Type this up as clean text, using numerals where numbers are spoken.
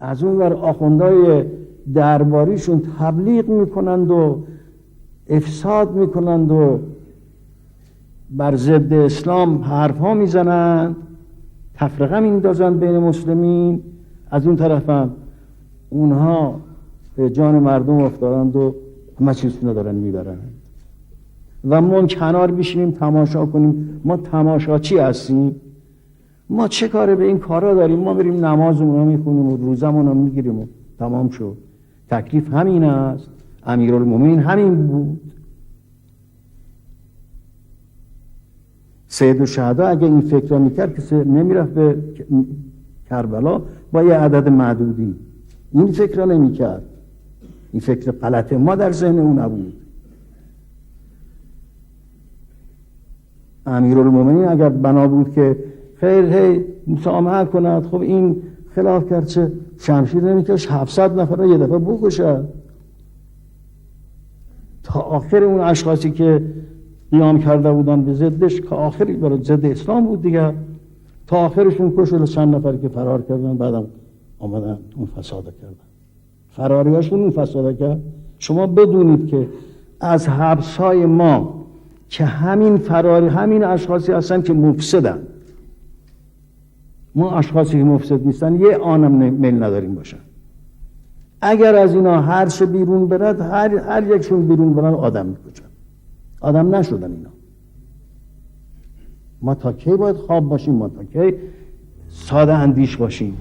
از اون ور آخوندهای درباریشون تبلیغ میکنند و افساد میکنند و بر ضد اسلام حرف ها میزنند، تفرقه میندازند بین مسلمین. از اون طرف هم اونها به جان مردم افتادند و همه چیزشون دارن میبرند و ما کنار بشینیم تماشا کنیم. ما تماشاچی هستیم؟ ما چه کاره به این کارا داریم؟ ما بریم نمازمون رو میخونیم و روزمون رو میگیریم و تمام شد. تکلیف همین است. امیرالمومنین همین بود. سید الشهدا اگه این فکر رو میکرد که نمیرفت به کربلا با یه عدد معدودی. این فکر رو نمیکرد. این فکر غلطه، ما در ذهن اون نبود. امیرالمومنین اگر بنا بود که خیر هی مسامحه کند، خب این خلاف کرد، چه شمشیر نمیکش 700 نفر رو یه دفعه بکشد. تا آخر اون اشخاصی که قیام کرده بودن به ضدش، که آخری برای ضد اسلام بود دیگه، تا آخرشون کشل چند نفر که فرار کردن، بعدم آمدن اون فساده کردن. فراریاشون اون فساده کرد. شما بدونید که از حبس‌های ما که همین اشخاصی هستن که مفسدن. ما اشخاصی که مفسد نیستن یه آنم میل نداریم باشن. اگر از اینا هر چه بیرون برد، هر یکشون بیرون برن آدم میکشن. آدم نشدن اینا. ما تا کی باید خواب باشیم؟ ما تا کی ساده اندیش باشیم؟